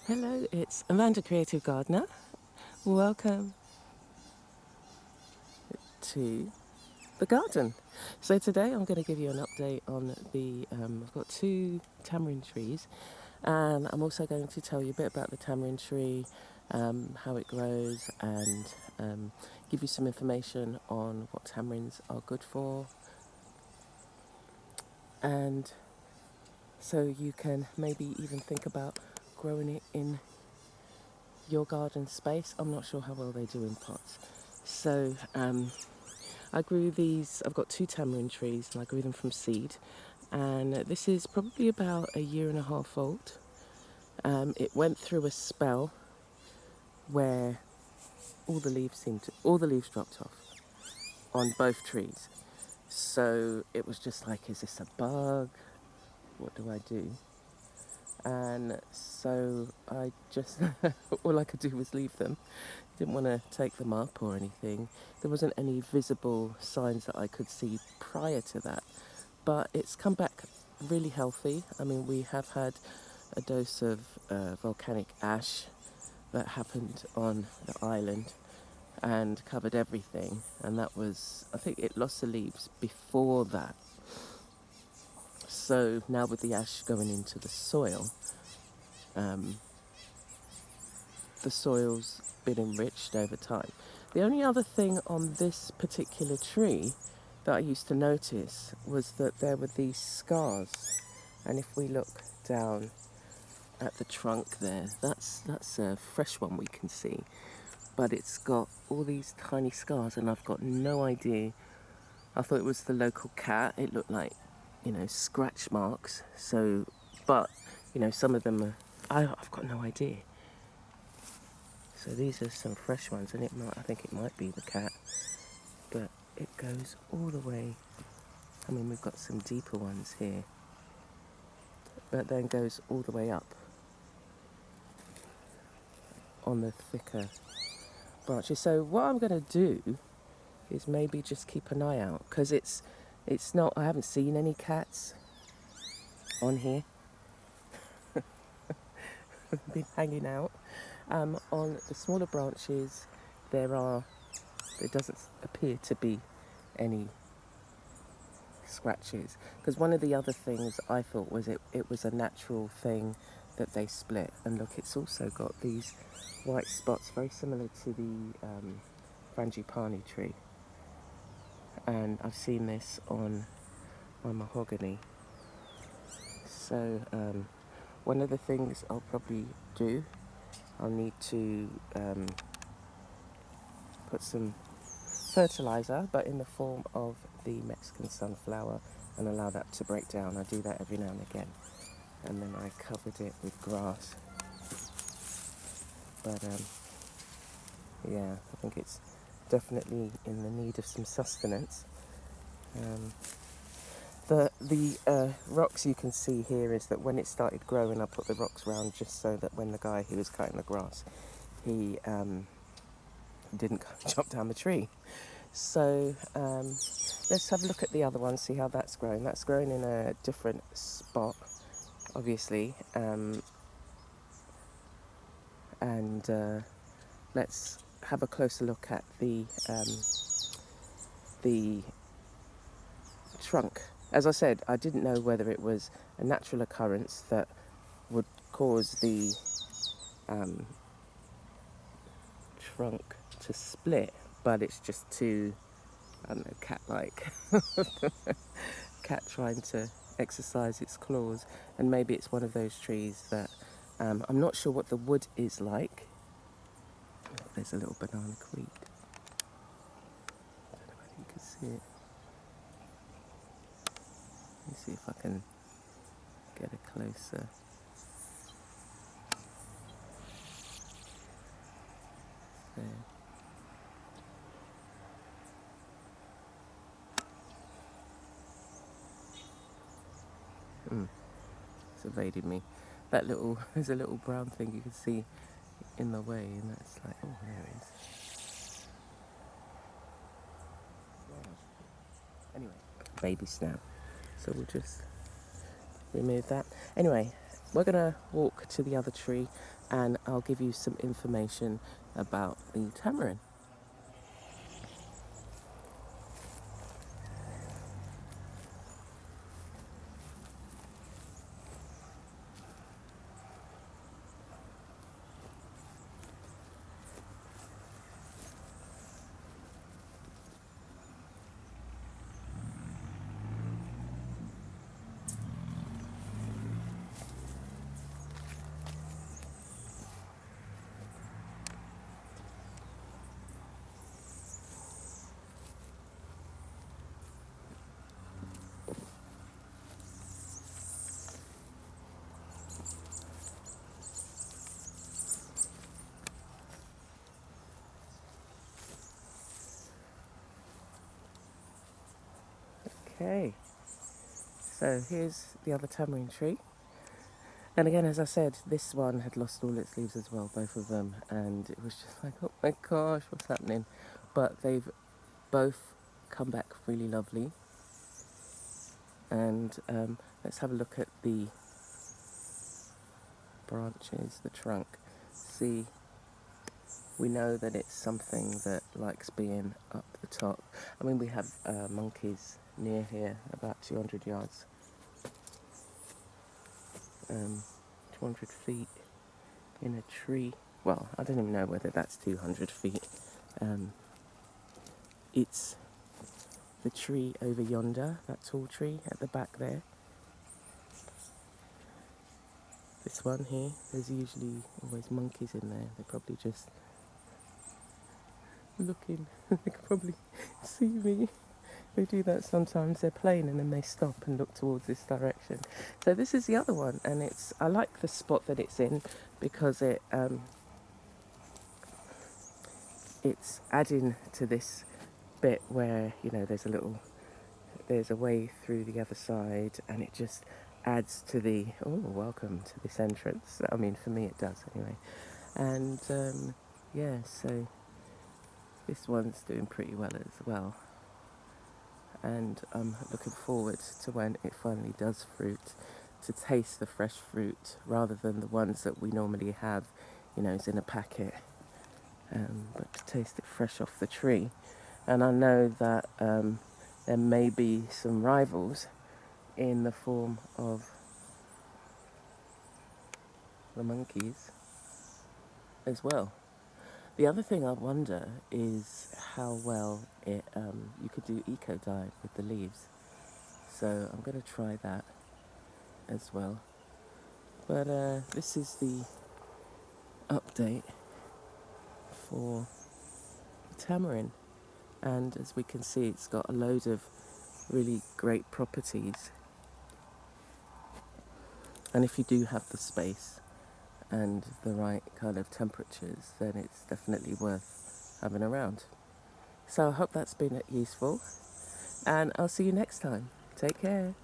Hello, it's Amanda, Creative Gardener. Welcome to the garden. So today I'm going to give you an update on I've got two tamarind trees, and I'm also going to tell you a bit about the tamarind tree, how it grows, and give you some information on what tamarinds are good for, and so you can maybe even think about growing it in your garden space. I'm not sure how well they do in pots. So I grew these, I've got two tamarind trees and I grew them from seed. And this is probably about a year and a half old. It went through a spell where all the leaves dropped off on both trees. So it was just like, is this a bug? What do I do? And so I just, all I could do was leave them. Didn't want to take them up or anything. There wasn't any visible signs that I could see prior to that. But it's come back really healthy. I mean, we have had a dose of volcanic ash that happened on the island and covered everything. And that was, I think it lost the leaves before that. So now with the ash going into the soil's been enriched over time. The only other thing on this particular tree that I used to notice was that there were these scars. And if we look down at the trunk there, that's a fresh one we can see. But it's got all these tiny scars and I've got no idea. I thought it was the local cat. It looked like, scratch marks. So, but, some of them I've got no idea. So these are some fresh ones, and I think it might be the cat, but it goes all the way. I mean, we've got some deeper ones here, but then goes all the way up on the thicker branches. So what I'm going to do is maybe just keep an eye out, because it's not, I haven't seen any cats on here. Been hanging out. On the smaller branches, there doesn't appear to be any scratches, because one of the other things I thought was it was a natural thing that they split. And look, it's also got these white spots very similar to the frangipani tree, and I've seen this on my mahogany. So one of the things I'll probably do, I'll need to put some fertilizer, but in the form of the Mexican sunflower, and allow that to break down. I do that every now and again. And then I covered it with grass. But yeah, I think it's definitely in the need of some sustenance. The rocks you can see here is that when it started growing, I put the rocks round just so that when the guy who was cutting the grass, he didn't chop down the tree. So let's have a look at the other one, see how that's growing. That's growing in a different spot, obviously. And let's have a closer look at the trunk. As I said, I didn't know whether it was a natural occurrence that would cause the trunk to split, but it's just too, I don't know, cat-like. Cat trying to exercise its claws, and maybe it's one of those trees that I'm not sure what the wood is like. There's a little banana creek. I don't know whether you can see it. Let me see if I can get it closer. There. It's evaded me. There's a little brown thing you can see in the way, and that's like, oh, there it is. Anyway, baby snap. So we'll just remove that. Anyway, we're going to walk to the other tree and I'll give you some information about the tamarind. Okay, so here's the other tamarind tree. And again, as I said, this one had lost all its leaves as well, both of them, and it was just like, oh my gosh, what's happening? But they've both come back really lovely. And let's have a look at the branches, the trunk. See, we know that it's something that likes being up the top. I mean, we have monkeys near here, about 200 yards. 200 feet in a tree. Well, I don't even know whether that's 200 feet. It's the tree over yonder, that tall tree at the back there. This one here, there's usually always monkeys in there. They're probably just looking. They can probably see me. They do that sometimes. They're playing and then they stop and look towards this direction. So this is the other one, and I like the spot that it's in because it's adding to this bit where, you know, there's a way through the other side, and it just adds to welcome to this entrance. I mean, for me it does anyway. And yeah, so this one's doing pretty well as well. And I'm looking forward to when it finally does fruit, to taste the fresh fruit rather than the ones that we normally have, you know, is in a packet, but to taste it fresh off the tree. And I know that there may be some rivals in the form of the monkeys as well. The other thing I wonder is how well you could do eco-dye with the leaves. So I'm going to try that as well. But this is the update for the tamarind. And as we can see, it's got a load of really great properties. And if you do have the space and the right kind of temperatures, then it's definitely worth having around. So I hope that's been useful, and I'll see you next time. Take care.